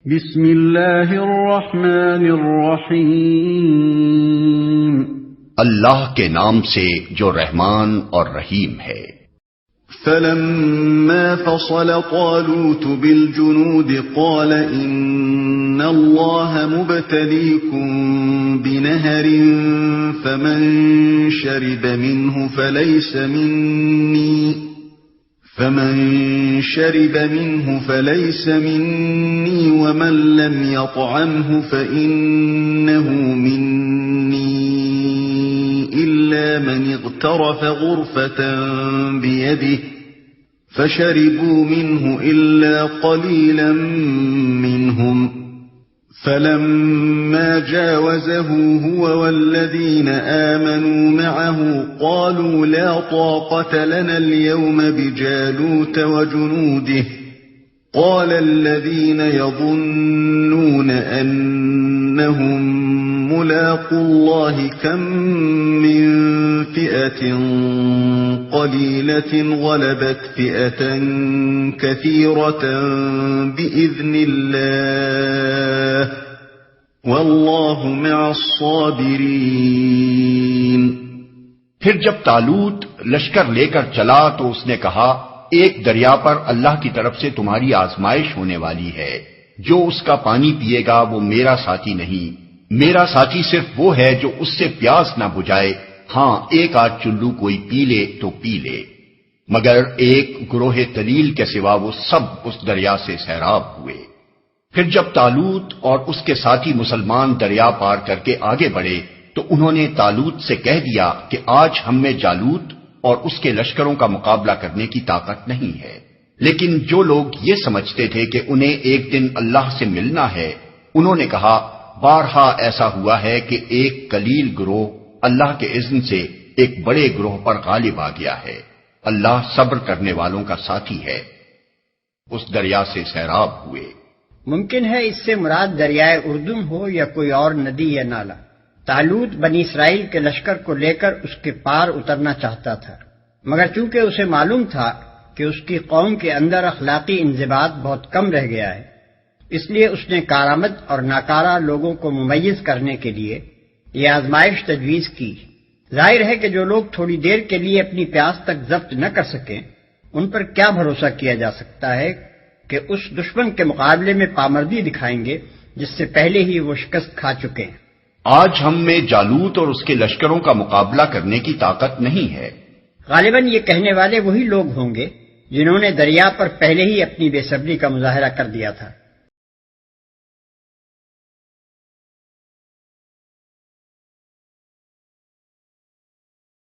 بسم اللہ الرحمن الرحیم، اللہ کے نام سے جو رحمان اور رحیم ہے۔ فلما فصل طالوت بالجنود قال ان اللہ مبتلیکم بنہر فمن شرب منه فليس مني ومن لم يطعمه فإنه مني إلا من اغترف غرفة بيده فشربوا منه إلا قليلا منهم فلما جاوزه هو والذين آمنوا معه قالوا لا طاقة لنا اليوم بجالوت وجنوده قال الذين يظنون أنهم ملاقو الله كم من فئة قليلة غلبت فئة كثيرة بإذن الله واللہ مع الصابرین۔ پھر جب طالوت لشکر لے کر چلا تو اس نے کہا، ایک دریا پر اللہ کی طرف سے تمہاری آزمائش ہونے والی ہے، جو اس کا پانی پیے گا وہ میرا ساتھی نہیں، میرا ساتھی صرف وہ ہے جو اس سے پیاس نہ بجھائے، ہاں ایک آدھ چلو کوئی پی لے تو پی لے، مگر ایک گروہ طلیل کے سوا وہ سب اس دریا سے سیراب ہوئے۔ پھر جب طالوت اور اس کے ساتھی مسلمان دریا پار کر کے آگے بڑھے تو انہوں نے طالوت سے کہہ دیا کہ آج ہم میں جالوت اور اس کے لشکروں کا مقابلہ کرنے کی طاقت نہیں ہے، لیکن جو لوگ یہ سمجھتے تھے کہ انہیں ایک دن اللہ سے ملنا ہے، انہوں نے کہا، بارہا ایسا ہوا ہے کہ ایک قلیل گروہ اللہ کے اذن سے ایک بڑے گروہ پر غالب آ گیا ہے، اللہ صبر کرنے والوں کا ساتھی ہے۔ اس دریا سے سیراب ہوئے۔ ممکن ہے اس سے مراد دریائے اردن ہو یا کوئی اور ندی یا نالا۔ طالوت بنی اسرائیل کے لشکر کو لے کر اس کے پار اترنا چاہتا تھا، مگر چونکہ اسے معلوم تھا کہ اس کی قوم کے اندر اخلاقی انضباط بہت کم رہ گیا ہے، اس لیے اس نے کارآمد اور ناکارہ لوگوں کو ممیز کرنے کے لیے یہ آزمائش تجویز کی۔ ظاہر ہے کہ جو لوگ تھوڑی دیر کے لیے اپنی پیاس تک ضبط نہ کر سکیں، ان پر کیا بھروسہ کیا جا سکتا ہے کہ اس دشمن کے مقابلے میں پامردی دکھائیں گے جس سے پہلے ہی وہ شکست کھا چکے ہیں۔ آج ہم میں جالوت اور اس کے لشکروں کا مقابلہ کرنے کی طاقت نہیں ہے۔ غالباً یہ کہنے والے وہی لوگ ہوں گے جنہوں نے دریا پر پہلے ہی اپنی بے صبری کا مظاہرہ کر دیا تھا۔